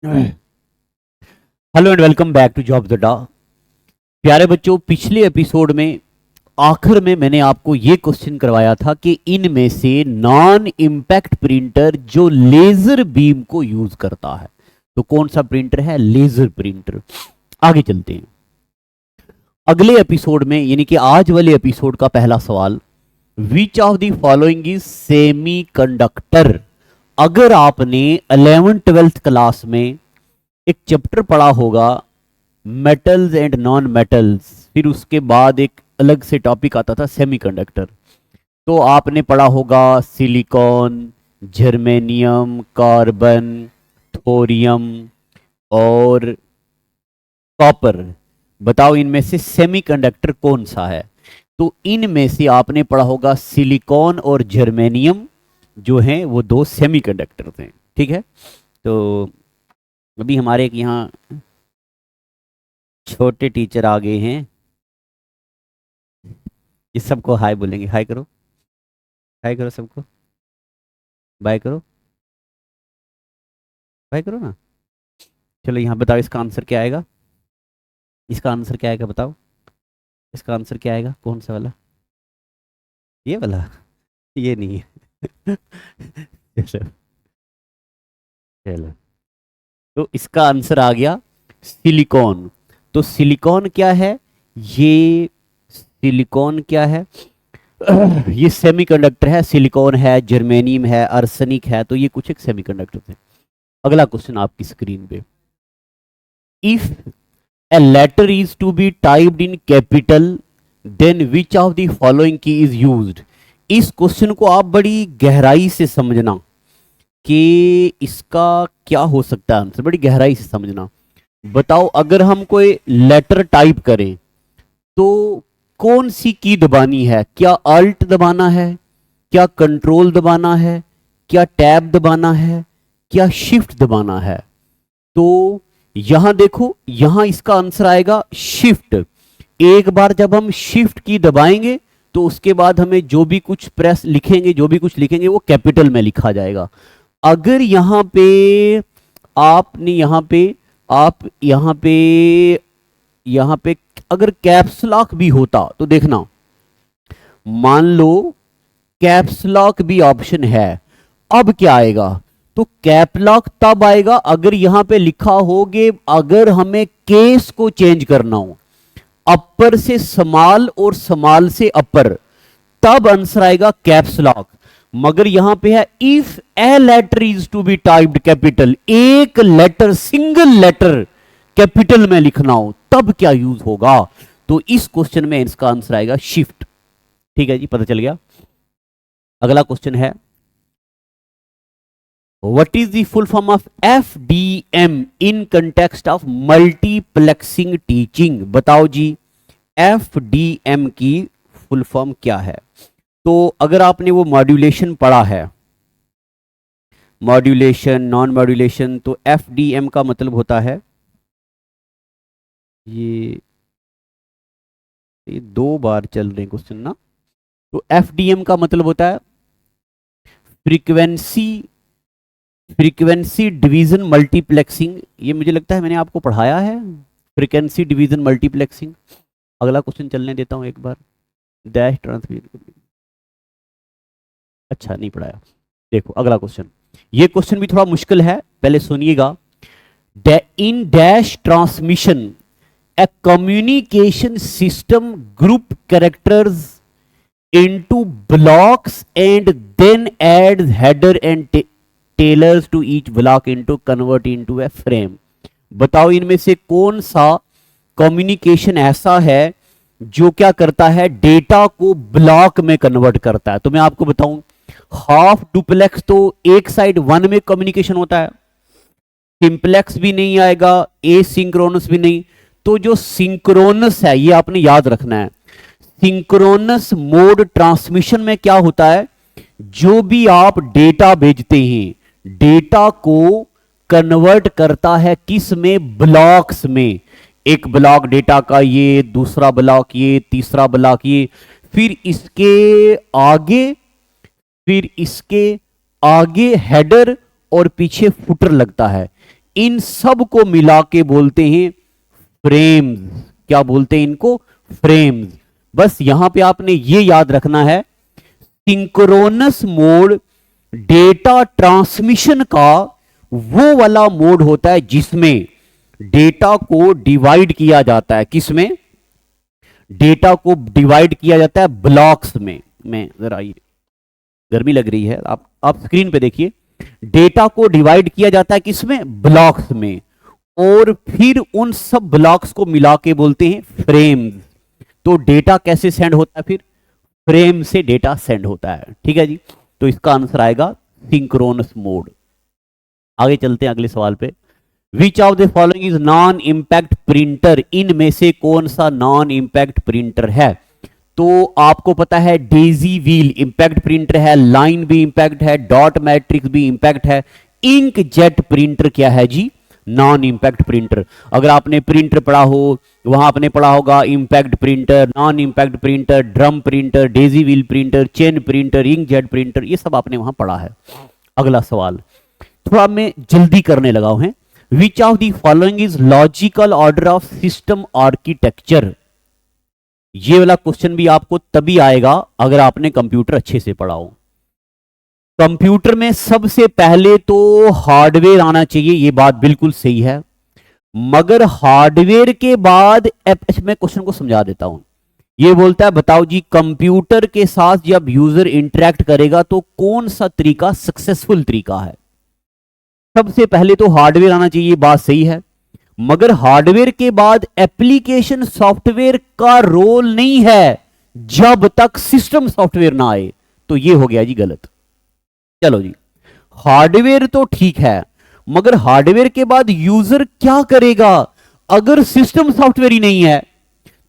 Hello and welcome back to जॉब द डा। प्यारे बच्चों, पिछले एपिसोड में आखिर में मैंने आपको ये क्वेश्चन करवाया था कि इनमें से नॉन इम्पैक्ट प्रिंटर जो लेजर बीम को यूज करता है तो कौन सा प्रिंटर है? Laser printer. आगे चलते हैं। अगले एपिसोड में यानी कि आज वाले एपिसोड का पहला सवाल, विच of the following is semi conductor. अगर आपने 11th-12th क्लास में एक चैप्टर पढ़ा होगा मेटल्स एंड नॉन मेटल्स, फिर उसके बाद एक अलग से टॉपिक आता था सेमीकंडक्टर, तो आपने पढ़ा होगा सिलिकॉन, जर्मेनियम, कार्बन, थोरियम और कॉपर। बताओ इनमें से सेमीकंडक्टर कौन सा है? तो इनमें से आपने पढ़ा होगा सिलिकॉन और जर्मेनियम जो हैं वो दो सेमीकंडक्टर थे। ठीक है, तो अभी हमारे एक यहाँ छोटे टीचर आ गए हैं, इस सबको हाय बोलेंगे। हाय करो, हाय करो, सबको बाय करो, बाय करो ना। चलो यहाँ बताओ इसका आंसर क्या आएगा? इसका आंसर क्या आएगा बताओ? इसका आंसर क्या आएगा? कौन सा वाला? ये वाला? ये नहीं है। चलो चलो, तो इसका आंसर आ गया सिलिकॉन। तो सिलिकॉन क्या है? ये सिलिकॉन क्या है? ये सेमीकंडक्टर है। सिलिकॉन है, जर्मेनियम है, आर्सेनिक है, तो ये कुछ एक सेमीकंडक्टर थे। अगला क्वेश्चन आपकी स्क्रीन पे, if a letter is to be typed in capital then which of the following key is used. इस क्वेश्चन को आप बड़ी गहराई से समझना कि इसका क्या हो सकता है आंसर, बड़ी गहराई से समझना। बताओ अगर हम कोई लेटर टाइप करें तो कौन सी की दबानी है? क्या अल्ट दबाना है, क्या कंट्रोल दबाना है, क्या टैब दबाना है, क्या शिफ्ट दबाना है? तो यहां देखो, यहां इसका आंसर आएगा शिफ्ट। एक बार जब हम शिफ्ट की दबाएंगे तो उसके बाद हमें जो भी कुछ प्रेस लिखेंगे, जो भी कुछ लिखेंगे वो कैपिटल में लिखा जाएगा। अगर यहां पे आपने यहां पे अगर कैप्स लॉक भी होता तो देखना, मान लो कैप्स लॉक भी ऑप्शन है, अब क्या आएगा? तो कैप लॉक तब आएगा अगर यहां पे लिखा होगे, अगर हमें केस को चेंज करना हो, अपर से स्मॉल और स्मॉल से अपर, तब आंसर आएगा कैप्स लॉक। मगर यहां पे है if a letter is to be typed capital, एक लेटर, सिंगल लेटर कैपिटल में लिखना हो तब क्या यूज होगा? तो इस क्वेश्चन में इसका आंसर आएगा शिफ्ट। ठीक है जी, पता चल गया। अगला क्वेश्चन है, what is the full form of FDM in context of multiplexing teaching. बताओ जी एफडीएम की फुल फॉर्म क्या है? तो अगर आपने वो मॉड्यूलेशन पढ़ा है, मॉड्यूलेशन, नॉन मॉड्यूलेशन, तो एफडीएम का मतलब होता है, ये दो बार चल रहे क्वेश्चन ना, तो एफडीएम का मतलब होता है फ्रीक्वेंसी डिवीजन मल्टीप्लेक्सिंग। ये मुझे लगता है मैंने आपको पढ़ाया है, फ्रीक्वेंसी डिवीजन मल्टीप्लेक्सिंग। अगला क्वेश्चन चलने देता हूं एक बार, डैश ट्रांसमिट। अच्छा नहीं पढ़ाया। देखो अगला क्वेश्चन, ये क्वेश्चन भी थोड़ा मुश्किल है, पहले सुनिएगा। In dash transmission a communication system group characters into blocks and then adds header and tailors to each block into convert into a frame। बताओ इनमें से कौन सा कम्युनिकेशन ऐसा है जो क्या करता है, डेटा को ब्लॉक में कन्वर्ट करता है? तो मैं आपको बताऊं, हाफ डुप्लेक्स तो एक साइड वन में कम्युनिकेशन होता है, सिंप्लेक्स भी नहीं आएगा, एसिंक्रोनस भी नहीं। तो जो सिंक्रोनस है ये आपने याद रखना है। सिंक्रोनस मोड ट्रांसमिशन में क्या होता है, जो भी आप डेटा भेजते हैं, डेटा को कन्वर्ट करता है किस में? ब्लॉक्स में। एक ब्लॉक डेटा का, ये दूसरा ब्लॉक, ये तीसरा ब्लॉक, ये फिर इसके आगे हेडर और पीछे फुटर लगता है। इन सब को मिला के बोलते हैं फ्रेम्स। क्या बोलते हैं इनको? फ्रेम्स। बस यहां पे आपने ये याद रखना है, सिंक्रोनस मोड डेटा ट्रांसमिशन का वो वाला मोड होता है जिसमें डेटा को डिवाइड किया जाता है। किसमें? डेटा को डिवाइड किया जाता है ब्लॉक्स में। मैं जरा, ये गर्मी लग रही है, आप स्क्रीन पे देखिए, डेटा को डिवाइड किया जाता है किसमें? ब्लॉक्स में। और फिर उन सब ब्लॉक्स को मिला के बोलते हैं फ्रेम्स। तो डेटा कैसे सेंड होता है? फिर फ्रेम से डेटा सेंड होता है। ठीक है जी, तो इसका आंसर आएगा सिंक्रोनस मोड। आगे चलते हैं अगले सवाल पे। विच of the following is non impact printer? इनमें से कौन सा नॉन इंपैक्ट प्रिंटर है? तो आपको पता है डेजी व्हील इंपैक्ट प्रिंटर है, लाइन भी इंपैक्ट है, डॉट मैट्रिक्स भी इंपैक्ट है। इंक जेट प्रिंटर क्या है जी? Non impact printer. अगर आपने प्रिंटर पढ़ा हो, वहां आपने पढ़ा होगा impact printer, non impact printer, drum printer, daisy wheel printer, chain printer, inkjet printer, ये सब आपने वहां पढ़ा है। अगला सवाल थोड़ा मैं जल्दी करने लगा हूं। विच of the following is logical order of system architecture? ये वाला क्वेश्चन भी आपको तभी आएगा अगर आपने कंप्यूटर अच्छे से पढ़ा हो। कंप्यूटर में सबसे पहले तो हार्डवेयर आना चाहिए, ये बात बिल्कुल सही है, मगर हार्डवेयर के बाद मैं क्वेश्चन को समझा देता हूं। ये बोलता है बताओ जी, कंप्यूटर के साथ जब यूजर इंटरेक्ट करेगा तो कौन सा तरीका सक्सेसफुल तरीका है? सबसे पहले तो हार्डवेयर आना चाहिए, बात सही है, मगर हार्डवेयर के बाद एप्लीकेशन सॉफ्टवेयर का रोल नहीं है जब तक सिस्टम सॉफ्टवेयर ना आए। तो ये हो गया जी गलत। चलो जी, हार्डवेयर तो ठीक है, मगर हार्डवेयर के बाद यूजर क्या करेगा अगर सिस्टम सॉफ्टवेयर ही नहीं है?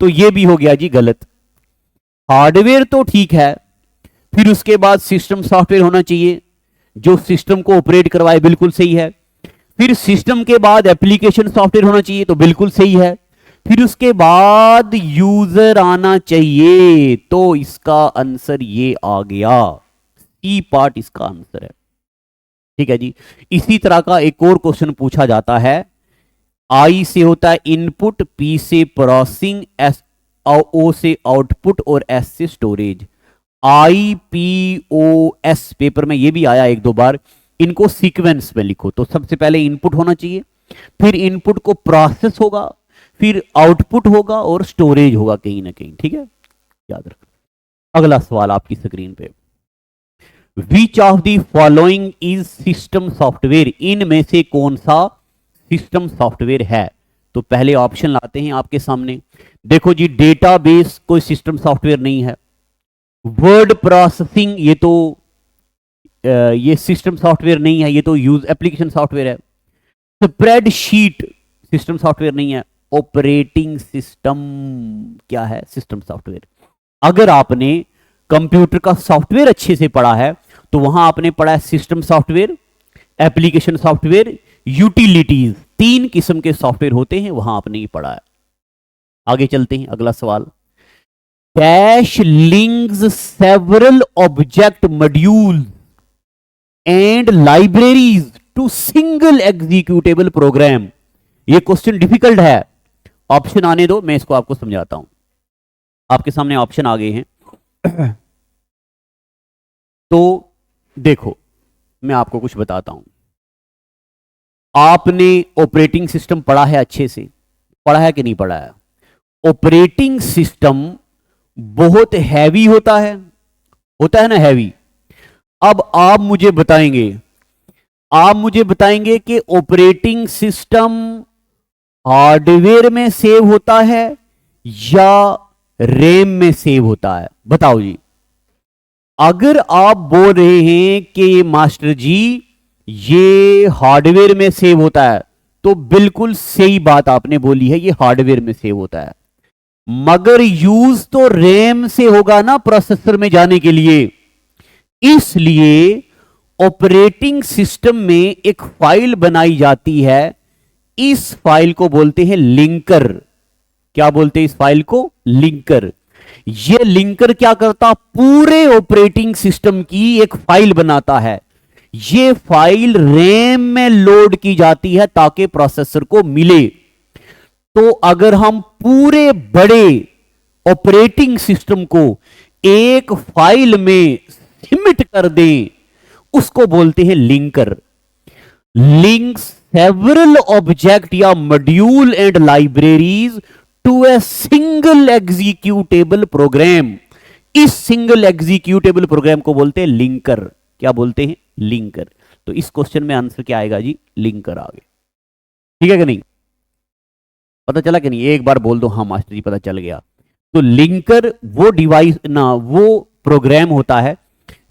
तो ये भी हो गया जी गलत। हार्डवेयर तो ठीक है, फिर उसके बाद सिस्टम सॉफ्टवेयर होना चाहिए जो सिस्टम को ऑपरेट करवाए, बिल्कुल सही है। फिर सिस्टम के बाद एप्लीकेशन सॉफ्टवेयर होना चाहिए, तो बिल्कुल सही है। फिर उसके बाद यूजर आना चाहिए, तो इसका आंसर ये आ गया, सी पार्ट इसका आंसर है। ठीक है जी। इसी तरह का एक और क्वेश्चन पूछा जाता है। आई से होता है इनपुट, पी से प्रोसेसिंग, एस ओ से आउटपुट और एस से स्टोरेज। IPOS पेपर में ये भी आया एक दो बार, इनको सीक्वेंस में लिखो। तो सबसे पहले इनपुट होना चाहिए, फिर इनपुट को प्रोसेस होगा, फिर आउटपुट होगा और स्टोरेज होगा कहीं ना कहीं। ठीक है, याद रखो। अगला सवाल आपकी स्क्रीन पे, विच of the following is system software? इनमें से कौन सा सिस्टम सॉफ्टवेयर है? तो पहले ऑप्शन लाते हैं आपके सामने। देखो जी, डेटाबेस कोई सिस्टम सॉफ्टवेयर नहीं है। वर्ड प्रोसेसिंग ये सिस्टम सॉफ्टवेयर नहीं है, ये तो यूज एप्लीकेशन सॉफ्टवेयर है। स्प्रेडशीट सिस्टम सॉफ्टवेयर नहीं है। ऑपरेटिंग सिस्टम क्या है? System software. अगर आपने कंप्यूटर का सॉफ्टवेयर अच्छे से पढ़ा है तो वहां आपने पढ़ा है system software, application software, utilities, 3 किस्म के सॉफ्टवेयर होते हैं, वहां आपने ये पढ़ा है। आगे चलते हैं, अगला सवाल। Dash links several object module and libraries to single executable program. ये क्वेश्चन डिफिकल्ट है, ऑप्शन आने दो, मैं इसको आपको समझाता हूं। आपके सामने ऑप्शन आ गए हैं। तो देखो, मैं आपको कुछ बताता हूं। आपने ऑपरेटिंग सिस्टम पढ़ा है, अच्छे से पढ़ा है कि नहीं पढ़ा है? ऑपरेटिंग सिस्टम बहुत हैवी होता है ना, हैवी। अब आप मुझे बताएंगे कि ऑपरेटिंग सिस्टम हार्डवेयर में सेव होता है या रैम में सेव होता है? बताओ जी। अगर आप बोल रहे हैं कि मास्टर जी ये हार्डवेयर में सेव होता है, तो बिल्कुल सही बात आपने बोली है, ये हार्डवेयर में सेव होता है, मगर यूज तो रैम से होगा ना प्रोसेसर में जाने के लिए। इसलिए ऑपरेटिंग सिस्टम में एक फाइल बनाई जाती है, इस फाइल को बोलते हैं लिंकर। क्या बोलते हैं इस फाइल को? लिंकर। ये लिंकर क्या करता? पूरे ऑपरेटिंग सिस्टम की एक फाइल बनाता है। ये फाइल रैम में लोड की जाती है ताकि प्रोसेसर को मिले। तो अगर हम पूरे बड़े ऑपरेटिंग सिस्टम को एक फाइल में सिमट कर दें, उसको बोलते हैं लिंकर। लिंक सेवरल ऑब्जेक्ट या module and libraries to a single executable program. इस सिंगल एग्जीक्यूटेबल प्रोग्राम को बोलते हैं लिंकर। क्या बोलते हैं? लिंकर। तो इस क्वेश्चन में आंसर क्या आएगा जी? लिंकर आगे। ठीक है कि नहीं? पता चला कि नहीं? एक बार बोल दो हाँ मास्टर जी पता चल गया। तो लिंकर वो डिवाइस ना, वो प्रोग्राम होता है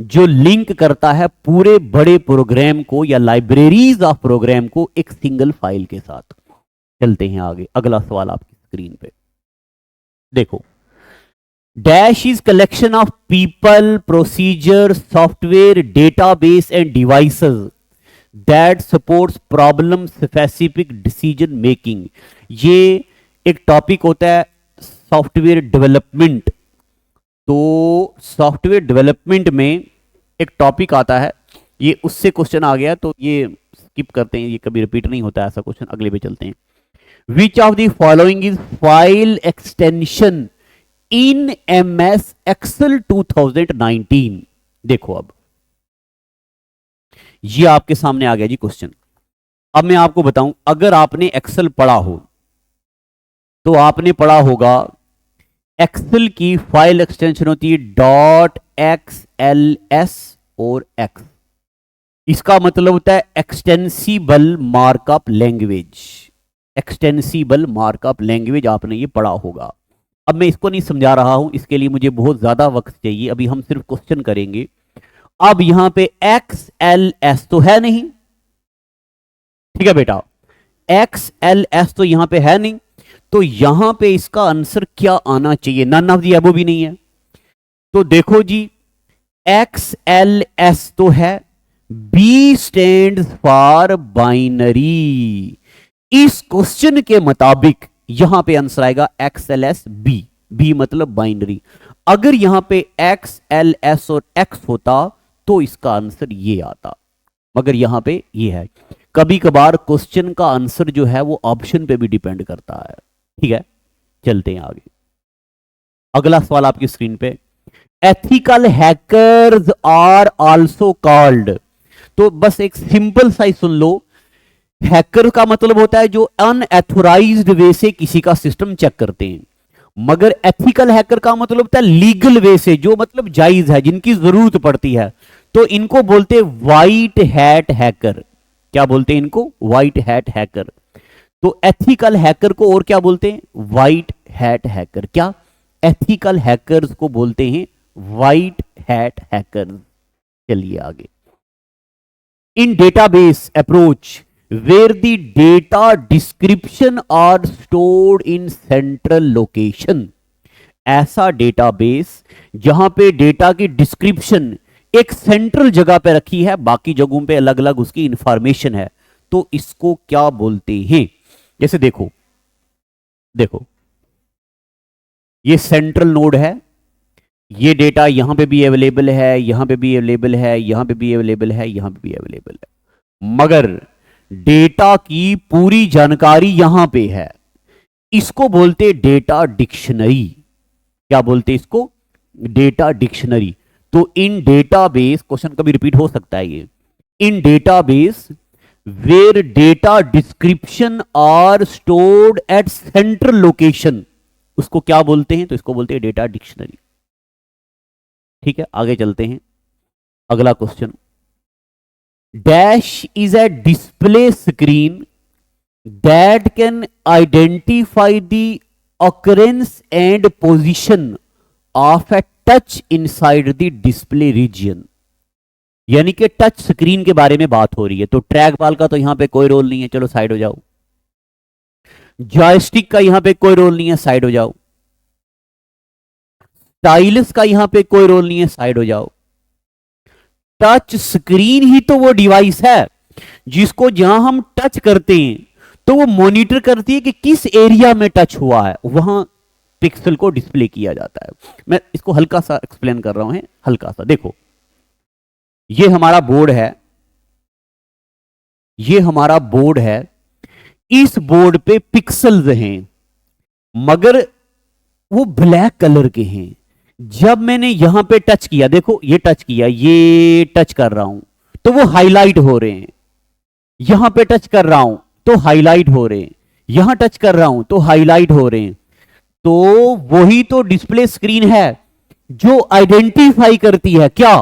जो लिंक करता है पूरे बड़े प्रोग्राम को या लाइब्रेरीज ऑफ प्रोग्राम को एक सिंगल फाइल के साथ। चलते हैं आगे। अगला सवाल आपकी स्क्रीन पे देखो। Dash is collection of people, procedure, software, database end devices that supports problem specific decision making. ये एक टॉपिक होता है सॉफ्टवेयर डेवलपमेंट। तो सॉफ्टवेयर डेवलपमेंट में एक टॉपिक आता है, ये उससे क्वेश्चन आ गया तो ये स्किप करते हैं, ये कभी रिपीट नहीं होता ऐसा क्वेश्चन। अगले पे चलते हैं। विच of the following is file extension in MS Excel 2019? देखो अब ये आपके सामने आ गया जी क्वेश्चन। अब मैं आपको बताऊं, अगर आपने एक्सेल पढ़ा हो तो आपने पढ़ा होगा एक्सेल की फाइल एक्सटेंशन होती है .xls और x। इसका मतलब होता है extensible markup language. Extensible markup language आपने ये पढ़ा होगा। अब मैं इसको नहीं समझा रहा हूं, इसके लिए मुझे बहुत ज्यादा वक्त चाहिए। अभी हम सिर्फ क्वेश्चन करेंगे। अब यहां पे XLS तो है नहीं, ठीक है बेटा, XLS तो यहां पे है नहीं, तो यहां पे इसका आंसर क्या आना चाहिए? नन ऑफ दी अबव भी नहीं है। तो देखो जी, XLS तो है, B स्टैंड्स फॉर बाइनरी। इस क्वेश्चन के मुताबिक यहां पे आंसर आएगा XLS B। B मतलब बाइनरी। अगर यहां पे XLS और X होता तो इसका आंसर ये आता, मगर यहां पे ये है। कभी कभार क्वेश्चन का आंसर जो है वो ऑप्शन पे भी डिपेंड करता है। ठीक है, चलते हैं आगे। अगला सवाल आपकी स्क्रीन पे। Ethical hackers are also called. तो बस एक सिंपल सा ही सुन लो। हैकर का मतलब होता है जो अनएथोराइज्ड वे से किसी का सिस्टम चेक करते हैं, मगर एथिकल हैकर का मतलब होता है लीगल वे से, जो मतलब जायज है, जिनकी जरूरत पड़ती है। तो इनको बोलते हैं व्हाइट हैट हैकर। क्या बोलते हैं इनको? White hat hacker. तो एथिकल हैकर को और क्या बोलते हैं? White hat hacker. क्या? एथिकल हैकर्स को बोलते हैं व्हाइट हैट हैकर। चलिए आगे। In database approach where the data description are stored in central location। ऐसा डेटाबेस जहां पे डेटा की डिस्क्रिप्शन एक सेंट्रल जगह पे रखी है, बाकी जगहों पे अलग अलग उसकी इंफॉर्मेशन है, तो इसको क्या बोलते हैं? जैसे देखो देखो, ये सेंट्रल नोड है, ये डेटा यहां पे भी अवेलेबल है, यहां पे भी अवेलेबल है, यहां पे भी अवेलेबल है, यहां पे भी अवेलेबल है, मगर डेटा की पूरी जानकारी यहां पे है। इसको बोलते डेटा डिक्शनरी। क्या बोलते इसको? Data dictionary. तो इन डेटाबेस, क्वेश्चन कभी रिपीट हो सकता है ये, in database where data description are stored at central location, उसको क्या बोलते हैं? तो इसको बोलते हैं डेटा डिक्शनरी। ठीक है, आगे चलते हैं। अगला question. Dash is a display screen that can identify the occurrence and position of a touch inside the display region. यानी कि टच स्क्रीन के बारे में बात हो रही है। तो ट्रैक बॉल का तो यहां पे कोई रोल नहीं है, चलो साइड हो जाओ। जॉयस्टिक का यहां पे कोई रोल नहीं है, साइड हो जाओ। स्टाइलस का यहां पे कोई रोल नहीं है, साइड हो जाओ। टच स्क्रीन ही तो वो डिवाइस है जिसको जहां हम टच करते हैं तो वो मॉनिटर करती है कि किस एरिया में टच हुआ है, वहां पिक्सल को डिस्प्ले किया जाता है। मैं इसको हल्का सा एक्सप्लेन कर रहा हूं, हल्का सा। देखो, ये हमारा बोर्ड है, ये हमारा बोर्ड है, इस बोर्ड पे पिक्सल्स हैं मगर वो ब्लैक कलर के हैं। जब मैंने यहां पे टच किया, देखो ये टच किया, ये टच कर रहा हूं तो वो हाईलाइट हो रहे हैं, यहां पे टच कर रहा हूं तो हाईलाइट हो रहे हैं, यहां टच कर रहा हूं तो हाईलाइट हो रहे हैं। तो वही तो डिस्प्ले स्क्रीन है जो आइडेंटिफाई करती है क्या,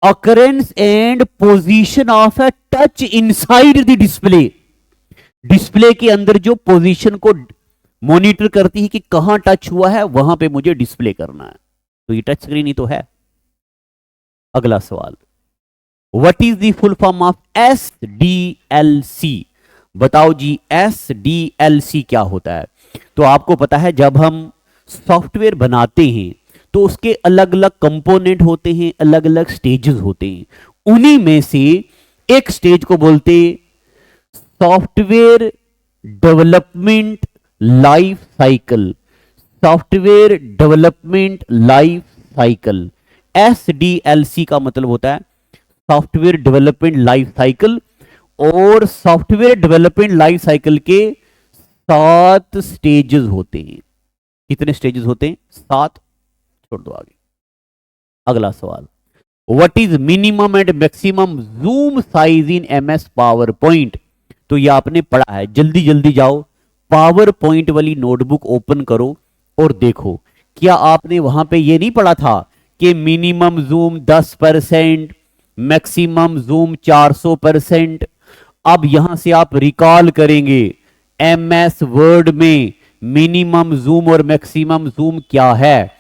occurrence and position of a touch inside the display. Display के अंदर जो पोजीशन को मॉनिटर करती है कि कहां टच हुआ है, वहां पे मुझे डिस्प्ले करना है। तो ये टच स्क्रीन ही तो है। अगला सवाल, what is the full form of SDLC? बताओ जी SDLC क्या होता है। तो आपको पता है जब हम सॉफ्टवेयर बनाते हैं तो उसके अलग अलग कंपोनेंट होते हैं, अलग अलग स्टेजेस होते हैं। उन्हीं में से एक स्टेज को बोलते software development life cycle. Software development life cycle, SDLC का मतलब होता है सॉफ्टवेयर डेवलपमेंट लाइफ साइकिल। और सॉफ्टवेयर डेवलपमेंट लाइफ साइकिल के 7 स्टेजेस होते हैं। कितने स्टेजेस होते हैं? 7। छोड़ दो आगे। अगला सवाल, what is minimum and maximum zoom size in MS power point? तो ये आपने पढ़ा है, जल्दी जल्दी जाओ पावर पॉइंट वाली नोटबुक ओपन करो और देखो, क्या आपने वहां पे ये नहीं पढ़ा था कि मिनिमम जूम 10%, मैक्सिमम जूम 400%? अब यहां से आप रिकॉल करेंगे MS वर्ड में मिनिमम जूम और मैक्सिमम जूम क्या है,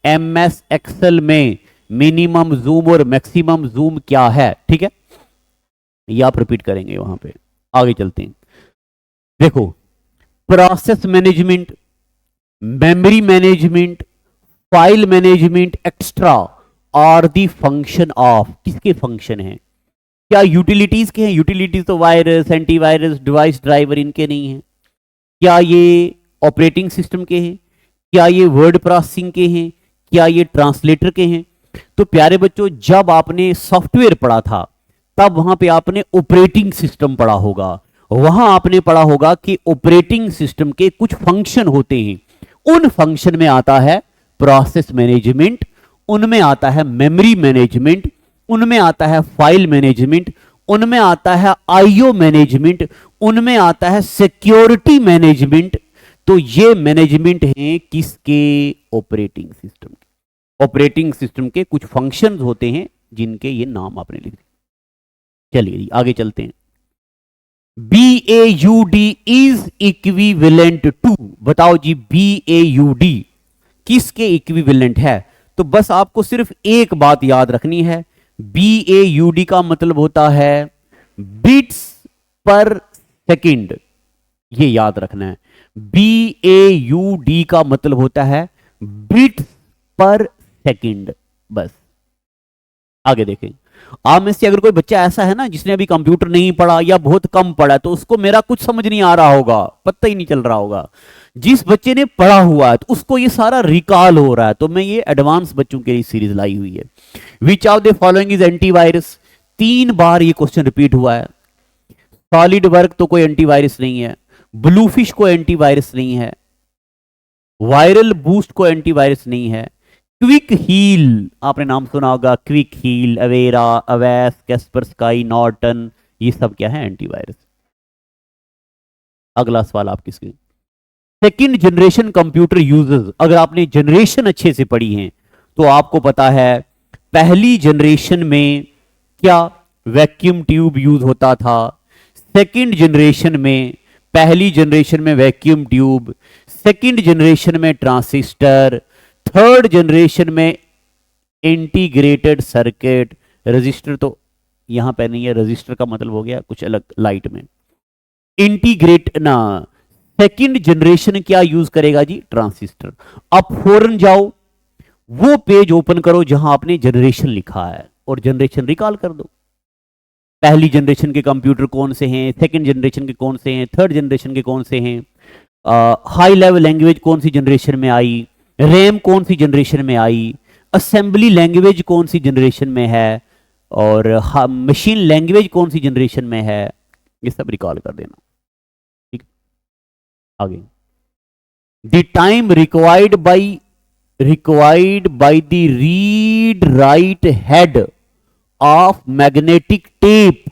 MS एक्सेल में मिनिमम जूम और मैक्सिमम जूम क्या है। ठीक है, ये आप रिपीट करेंगे वहां पे। आगे चलते हैं, देखो process management, memory management, file management extra are the function of. किसके फंक्शन है? क्या यूटिलिटीज के हैं? यूटिलिटीज तो वायरस, एंटीवायरस, डिवाइस ड्राइवर इनके नहीं है। क्या ये ऑपरेटिंग सिस्टम के हैं? क्या ये वर्ड प्रोसेसिंग के हैं? क्या ये ट्रांसलेटर के हैं? तो प्यारे बच्चों, जब आपने सॉफ्टवेयर पढ़ा था तब वहां पे आपने ऑपरेटिंग सिस्टम पढ़ा होगा। वहां आपने पढ़ा होगा कि ऑपरेटिंग सिस्टम के कुछ फंक्शन होते हैं। उन फंक्शन में आता है प्रोसेस मैनेजमेंट, उनमें आता है मेमोरी मैनेजमेंट, उनमें आता है फाइल मैनेजमेंट, उनमें आता है IO मैनेजमेंट, उनमें आता है सिक्योरिटी मैनेजमेंट। तो ये मैनेजमेंट हैं किसके? ऑपरेटिंग सिस्टम के। ऑपरेटिंग सिस्टम के कुछ फंक्शंस होते हैं जिनके ये नाम आपने लिख दिए। चलिए आगे चलते हैं। BAUD is equivalent to. बताओ जी BAUD किसके इक्विवेलेंट है? तो बस आपको सिर्फ एक बात याद रखनी है, BAUD का मतलब होता है बिट्स पर सेकंड। ये याद रखना है, BAUD का मतलब होता है बिट्स पर सेकंड। बस आगे देखें। आप में से अगर कोई बच्चा ऐसा है ना जिसने अभी कंप्यूटर नहीं पढ़ा या बहुत कम पढ़ा, तो उसको मेरा कुछ समझ नहीं आ रहा होगा, पता ही नहीं चल रहा होगा। जिस बच्चे ने पढ़ा हुआ है तो उसको ये सारा रिकॉल हो रहा है। तो मैं ये एडवांस बच्चों के लिए सीरीज लाई हुई है। विच of the following is antivirus? 3 बार ये क्वेश्चन रिपीट हुआ है। सॉलिड वर्क तो कोई एंटीवायरस नहीं है, ब्लूफिश को एंटीवायरस नहीं है, वायरल बूस्ट को एंटीवायरस नहीं है, क्विक हील आपने नाम सुना होगा, quick heal, अवेरा, Awais, Kaspersky, Norton, ये सब क्या है? एंटीवायरस। अगला सवाल आपकी screen. Second generation computer users. अगर आपने जनरेशन अच्छे से पढ़ी है तो आपको पता है पहली जनरेशन में क्या वैक्यूम ट्यूब यूज होता था, सेकंड जनरेशन में, पहली जनरेशन में वैक्यूम ट्यूब, सेकंड जनरेशन में ट्रांसिस्टर, थर्ड जनरेशन में इंटीग्रेटेड सर्किट। रजिस्टर तो यहां पे नहीं है, रजिस्टर का मतलब हो गया कुछ अलग लाइट में। इंटीग्रेट ना, सेकंड जनरेशन क्या यूज करेगा जी? ट्रांसिस्टर। अब फौरन जाओ वो पेज ओपन करो जहां आपने जनरेशन लिखा है और जनरेशन रिकॉल कर दो। पहली जनरेशन के कंप्यूटर कौन से हैं, सेकंड जनरेशन के कौन से हैं, थर्ड जनरेशन के कौन से हैं, हाई लेवल लैंग्वेज कौन सी जनरेशन में आई, रैम कौन सी जनरेशन में आई, असेंबली लैंग्वेज कौन सी जनरेशन में है, और मशीन लैंग्वेज कौन सी जनरेशन में है, ये सब रिकॉल कर देना। ठीक, आगे the time required by the read write head of magnetic tape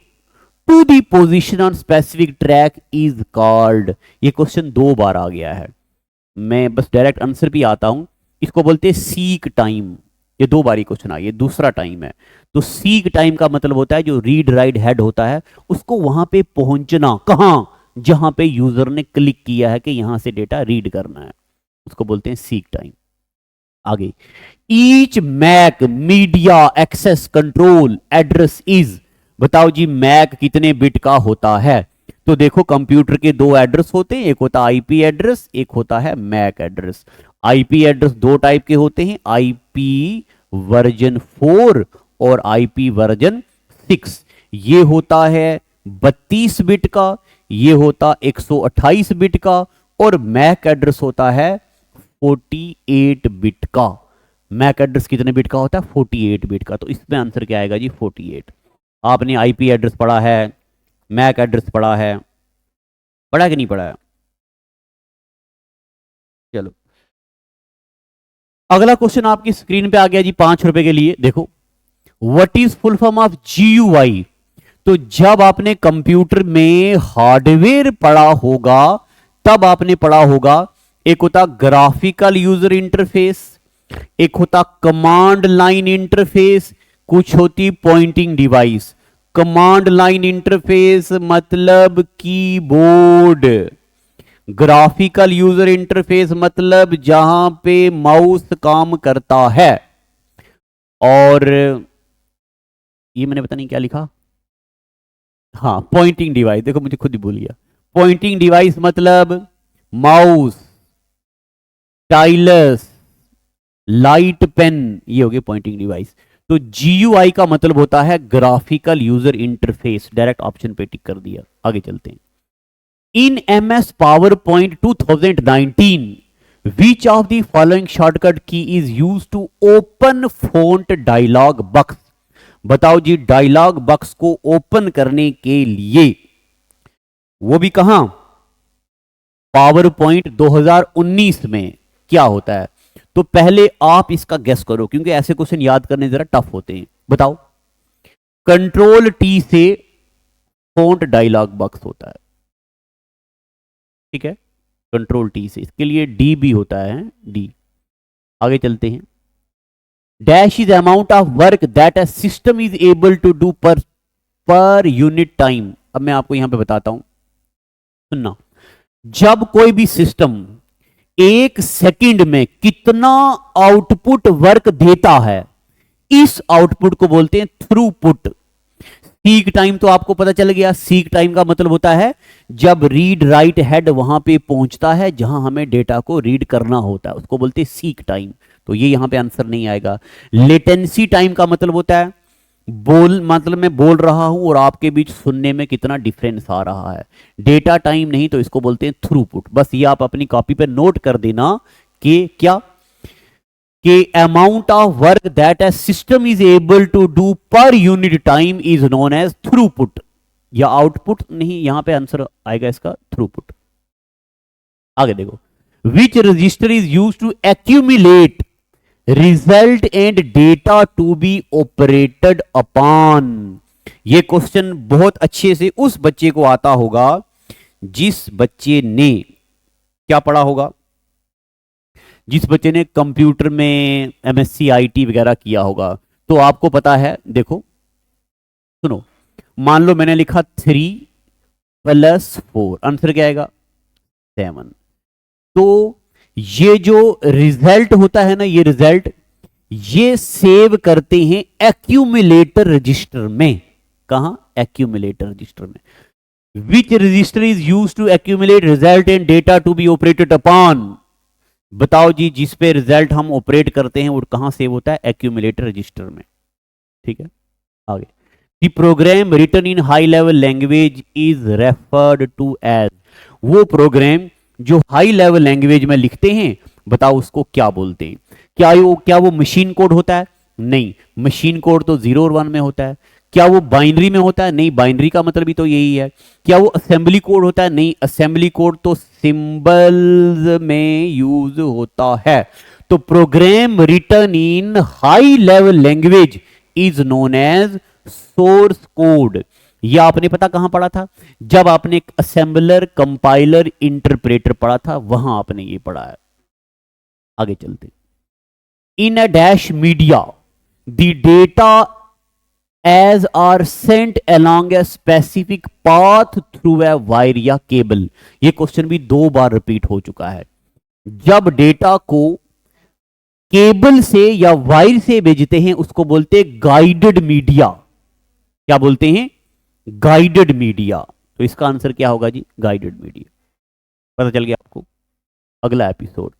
to the position on specific track is called. ये क्वेश्चन 2 बार आ गया है, मैं बस डायरेक्ट आंसर भी आता हूं। इसको बोलते हैं सीक टाइम। ये 2 बार क्वेश्चन आ, ये दूसरा टाइम है। तो सीक टाइम का मतलब होता है जो रीड राइट हेड होता है उसको वहां पे पहुंचना, कहां, जहां पे यूजर ने क्लिक किया है कि यहां से डेटा रीड करना है, उसको बोलते हैं सीक टाइम। आगे each MAC media access control address is. बताओ जी मैक कितने बिट का होता है? तो देखो कंप्यूटर के 2 एड्रेस होते हैं, एक होता है आईपी एड्रेस, एक होता है MAC address. IP address 2 type के होते हैं, आईपी वर्जन 4 और आईपी वर्जन 6। ये होता है 32 बिट का, ये होता 128 बिट का, और मैक एड्रेस होता है 48 बिट का। मैक एड्रेस कितने बिट का होता है? 48 बिट का। तो इसमें आंसर क्या आएगा जी? 48। आपने आईपी एड्रेस पढ़ा है, मैक एड्रेस पढ़ा है, पढ़ा कि नहीं पढ़ा है? चलो अगला क्वेश्चन आपकी स्क्रीन पे आ गया जी 5 रुपए के लिए। देखो what is full form of GUI? तो जब आपने कंप्यूटर में हार्डवेयर पढ़ा होगा तब आपने पढ़ा होगा, एक होता ग्राफिकल यूजर इंटरफेस, एक होता कमांड लाइन इंटरफेस, कुछ होती pointing device. Command line interface मतलब कीबोर्ड, ग्राफिकल यूजर इंटरफेस मतलब जहां पे माउस काम करता है, और ये मैंने पता नहीं क्या लिखा, हाँ पॉइंटिंग डिवाइस। देखो मुझे खुद ही भूल गया। पॉइंटिंग डिवाइस मतलब माउस, स्टाइलस, लाइट पेन, ये हो गए पॉइंटिंग डिवाइस। तो जीयूआई का मतलब होता है graphical user interface. Direct option पे टिक कर दिया। आगे चलते हैं। In MS power point 2019 which of the following shortcut key is use to open font dialog box? बताओ जी डायलॉग बॉक्स को ओपन करने के लिए, वो भी कहां, पावर पॉइंट 2019 में क्या होता है? तो पहले आप इसका गेस करो क्योंकि ऐसे क्वेश्चन याद करने जरा टफ होते हैं। बताओ कंट्रोल टी से फॉन्ट डायलॉग बॉक्स होता है, ठीक है, कंट्रोल टी से। इसके लिए डी भी होता है, डी। आगे चलते हैं। Dash is amount of work that a system is able to do per unit time. अब मैं आपको यहां पे बताता हूं, सुनना। जब कोई भी सिस्टम 1 सेकंड में कितना आउटपुट वर्क देता है, इस आउटपुट को बोलते हैं थ्रूपुट। सीक टाइम तो आपको पता चल गया। सीक टाइम का मतलब होता है जब रीड राइट हेड वहां पे पहुंचता है जहां हमें डेटा को रीड करना होता है, उसको बोलते हैं सीक टाइम। तो ये यहां पे आंसर नहीं आएगा। लेटेंसी टाइम का मतलब होता है मतलब मैं बोल रहा हूं और आपके बीच सुनने में कितना डिफरेंस आ रहा है। डेटा टाइम नहीं, तो इसको बोलते हैं थ्रूपुट। बस ये आप अपनी कॉपी पे नोट कर देना कि क्या, कि amount of work that a system is able to do per unit time is known as throughput, या आउटपुट नहीं, यहां पे आंसर आएगा इसका थ्रूपुट। आगे देखो, which register is use to accumulate result and data to be operated upon? ये question बहुत अच्छे से उस बच्चे को आता होगा जिस बच्चे ने क्या पढ़ा होगा, जिस बच्चे ने कंप्यूटर में एमएससी आईटी वगैरह किया होगा। तो आपको पता है, देखो सुनो, मान लो मैंने लिखा 3 + 4, आंसर क्या आएगा? 7। तो ये जो रिजल्ट होता है ना, ये रिजल्ट ये सेव करते हैं एक्यूमुलेटर रजिस्टर में। कहां? एक्यूमुलेटर रजिस्टर में। Which register is use to accumulate result and data to be operated upon? बताओ जी, जिस पे रिजल्ट हम ऑपरेट करते हैं वो कहां सेव होता है? एक्यूमुलेटर रजिस्टर में, ठीक है। आगे, the program written in high level language is referred to as? वो प्रोग्राम जो हाई लेवल लैंग्वेज में लिखते हैं, बताओ उसको क्या बोलते हैं? क्या वो मशीन कोड होता है? नहीं, मशीन कोड तो 0 और 1 में होता है। क्या वो बाइनरी में होता है? नहीं, बाइनरी का मतलब भी तो यही है। क्या वो असेंबली कोड होता है? नहीं, असेंबली कोड तो सिंबल्स में यूज होता है। तो program written in high level language is known as source code. यह आपने पता कहां पढ़ा था? जब आपने असेंबलर, कंपाइलर, इंटरप्रेटर पढ़ा था, वहां आपने ये पढ़ा है। आगे चलते। In a dash media the data as are sent along a specific path through a wire या केबल। ये क्वेश्चन भी 2 बार रिपीट हो चुका है। जब डेटा को केबल से या वायर से भेजते हैं उसको बोलते हैं गाइडेड मीडिया। क्या बोलते हैं? Guided media. तो इसका आंसर क्या होगा जी? Guided media. पता चल गया आपको? अगला episode.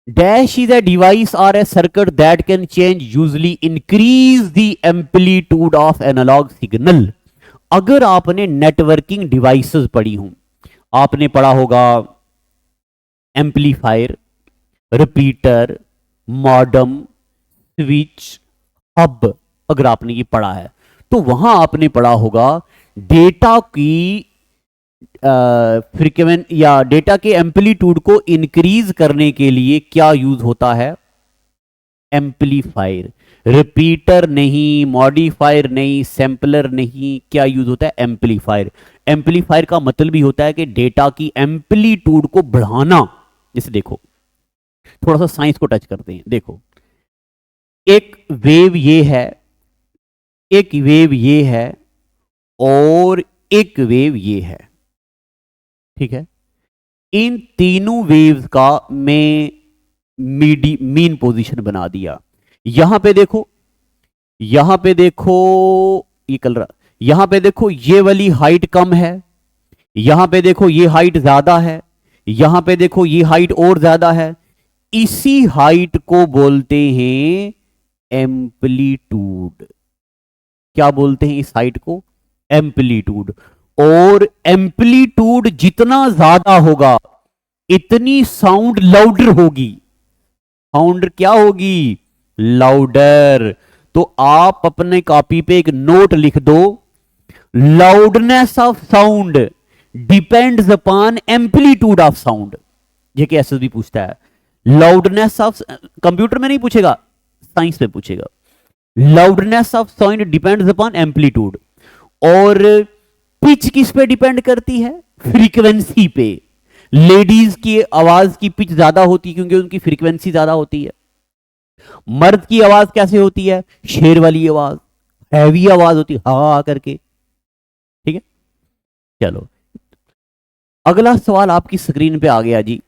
Dash is a device or a circuit that can change, usually increase the amplitude of analog signal। अगर आपने नेटवर्किंग डिवाइसेस पढ़ी हूं, आपने पढ़ा होगा amplifier, repeater, modem, switch, hub. अगर आपने ये पढ़ा है तो वहां आपने पढ़ा होगा डेटा की फ्रीक्वेंट या डेटा के एम्पलीट्यूड को इंक्रीज करने के लिए क्या यूज होता है? एम्पलीफायर। रिपीटर नहीं, मॉडिफायर नहीं, सैंपलर नहीं, क्या यूज होता है? एम्पलीफायर। एम्पलीफायर का मतलब भी होता है कि डेटा की एम्पलीट्यूड को बढ़ाना। जैसे देखो, थोड़ा सा साइंस को टच करते हैं। देखो, एक वेव ये है, एक वेव ये है, और एक वेव ये है, ठीक है। इन तीनों वेव्स का मैं मीन पोजीशन बना दिया। यहां पे देखो, यहां पे देखो, ये कलर, यहां पे देखो ये वाली हाइट कम है, यहां पे देखो ये हाइट ज्यादा है, यहां पे देखो ये हाइट और ज्यादा है। इसी हाइट को बोलते हैं एम्पलीट्यूड। क्या बोलते हैं इस हाइट को? एम्पलीट्यूड। और एम्पलीट्यूड जितना ज्यादा होगा इतनी साउंड लाउडर होगी। साउंड क्या होगी? लाउडर। तो आप अपने कॉपी पे एक नोट लिख दो, loudness of sound depends upon amplitude of sound. ये कि एसएसबी पूछता है। लाउडनेस ऑफ, कंप्यूटर में नहीं पूछेगा, साइंस में पूछेगा। Loudness of sound depends upon amplitude. और पिच किस पे डिपेंड करती है? फ्रीक्वेंसी पे। लेडीज की आवाज की पिच ज्यादा होती है क्योंकि उनकी फ्रीक्वेंसी ज्यादा होती है। मर्द की आवाज कैसे होती है? शेर वाली आवाज, हैवी आवाज होती है, हा करके। ठीक है, चलो अगला सवाल आपकी स्क्रीन पे आ गया जी।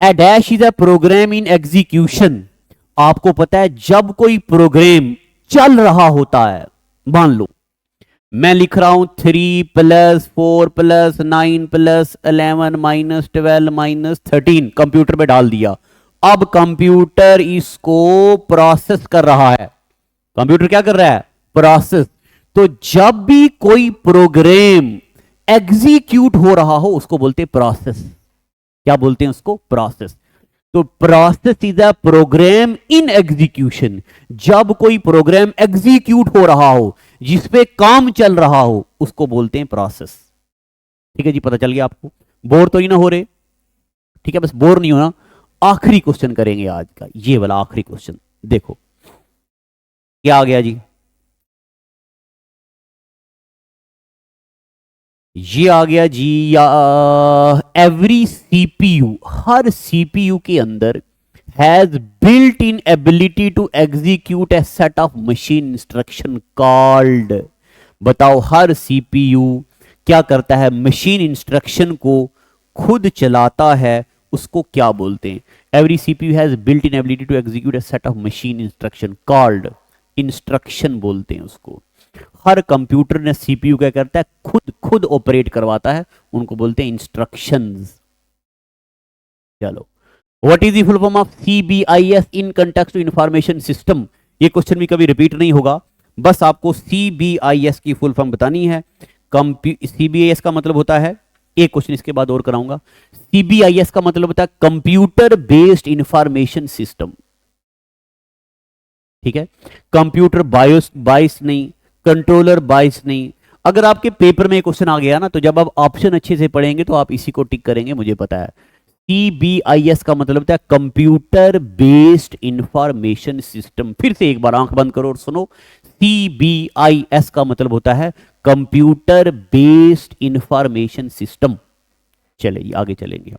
A dash is a program in execution. आपको पता है जब कोई प्रोग्राम चल रहा होता है, मान लो मैं लिख रहा हूं 3 + 4 + 9 + 11 - 12 - 13, कंप्यूटर पे डाल दिया। अब कंप्यूटर इसको प्रोसेस कर रहा है। कंप्यूटर क्या कर रहा है? प्रोसेस। तो जब भी कोई प्रोग्राम एग्जीक्यूट हो रहा हो उसको बोलते हैं प्रोसेस। क्या बोलते हैं उसको? प्रोसेस। तो process is a program in execution. जब कोई प्रोग्राम एग्जीक्यूट हो रहा हो, जिसपे काम चल रहा हो, उसको बोलते हैं प्रोसेस। ठीक है जी, पता चल गया आपको? बोर तो ही ना हो रहे? ठीक है, बस बोर नहीं होना। आखिरी क्वेश्चन करेंगे आज का, ये वाला आखिरी क्वेश्चन। देखो क्या आ गया जी, ये आ गया जी। एवरी सीपीयू, हर सीपीयू के अंदर has built in ability to execute a set of machine instruction called. बताओ, हर सीपीयू क्या करता है? मशीन इंस्ट्रक्शन को खुद चलाता है, उसको क्या बोलते हैं? Every CPU has built in ability to execute a set of machine instruction called, instruction बोलते हैं उसको। हर कंप्यूटर ने सीपीयू क्या करता है? खुद खुद ऑपरेट करवाता है, उनको बोलते हैं इंस्ट्रक्शंस। चलो, what is the full form of CBIS in context to information system? ये क्वेश्चन भी कभी रिपीट नहीं होगा, बस आपको सीबीआईएस की फुल फॉर्म बतानी है। सीबीआईएस का मतलब होता है, एक क्वेश्चन इसके बाद और कराऊंगा। सीबीआईएस का मतलब होता है कंप्यूटर बेस्ड इंफॉर्मेशन सिस्टम। ठीक है। कंप्यूटर बायोस बाइस नहीं, कंट्रोलर बाइस नहीं। अगर आपके पेपर में क्वेश्चन आ गया ना, तो जब आप ऑप्शन अच्छे से पढ़ेंगे तो आप इसी को टिक करेंगे, मुझे पता है। CBIS का मतलब होता है कंप्यूटर बेस्ड इंफॉर्मेशन सिस्टम। फिर से एक बार आंख बंद करो और सुनो, CBIS का मतलब होता है कंप्यूटर बेस्ड इंफॉर्मेशन सिस्टम। चलिए आगे चलेंगे।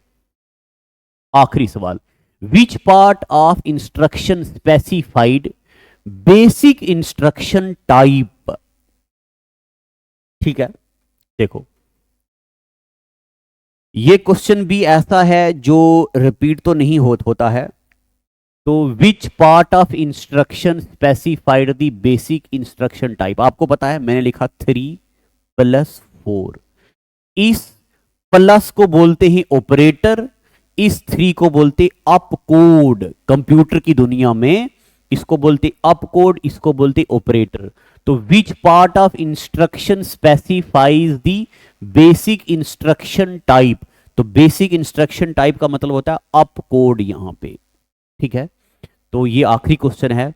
आखिरी सवाल, which part of instruction specified basic instruction type. ठीक है, देखो ये क्वेश्चन भी ऐसा है जो रिपीट तो नहीं होता है। तो which part of instruction specified the basic instruction type. आपको पता है मैंने लिखा 3+4। इस प्लस को बोलते हैं ऑपरेटर, इस 3 को बोलते अप कोड। कंप्यूटर की दुनिया में इसको बोलते अप कोड, इसको बोलते ऑपरेटर। तो which part of instruction specifies the basic instruction type. तो बेसिक इंस्ट्रक्शन टाइप का मतलब होता है अप कोड यहां पे। ठीक है, तो ये आखिरी क्वेश्चन है।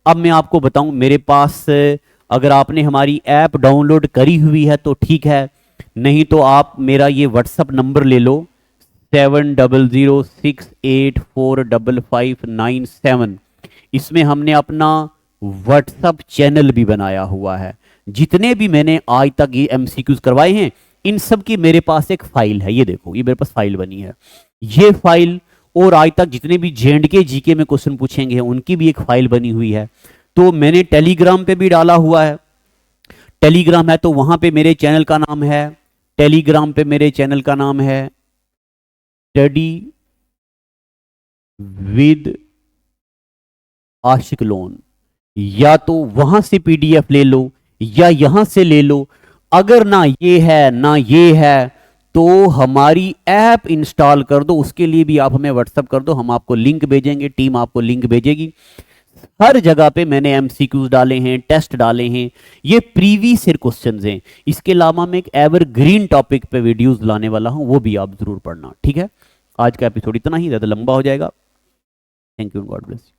अब मैं आपको बताऊं, मेरे पास अगर आपने हमारी ऐप डाउनलोड करी हुई है तो ठीक है, नहीं तो आप मेरा ये व्हाट्सअप नंबर ले लो 7006845597। इसमें हमने अपना व्हाट्सअप चैनल भी बनाया हुआ है। जितने भी मैंने आज तक ये MCQs करवाए हैं, इन सब की मेरे पास एक फाइल है। ये देखो, ये मेरे पास फाइल बनी है। ये फाइल और आज तक जितने भी J&K GK में क्वेश्चन पूछेंगे उनकी भी एक फाइल बनी हुई है। तो मैंने टेलीग्राम पे भी डाला हुआ है। टेलीग्राम है तो वहां पे मेरे चैनल का नाम है, टेलीग्राम पे मेरे चैनल का नाम है स्टडी विद आशिक लोन। या तो वहां से PDF ले लो या यहां से ले लो। अगर ना ये है ना ये है तो हमारी ऐप इंस्टॉल कर दो। उसके लिए भी आप हमें व्हाट्सअप कर दो, हम आपको लिंक भेजेंगे, टीम आपको लिंक भेजेगी। हर जगह पे मैंने MCQs डाले हैं, टेस्ट डाले हैं, ये प्रीवियस ईयर क्वेश्चंस हैं। इसके अलावा मैं एक एवरग्रीन टॉपिक पे वीडियोस लाने वाला हूं, वो भी आप जरूर पढ़ना। ठीक है, आज का एपिसोड इतना ही, ज्यादा लंबा हो जाएगा। Thank you, God bless.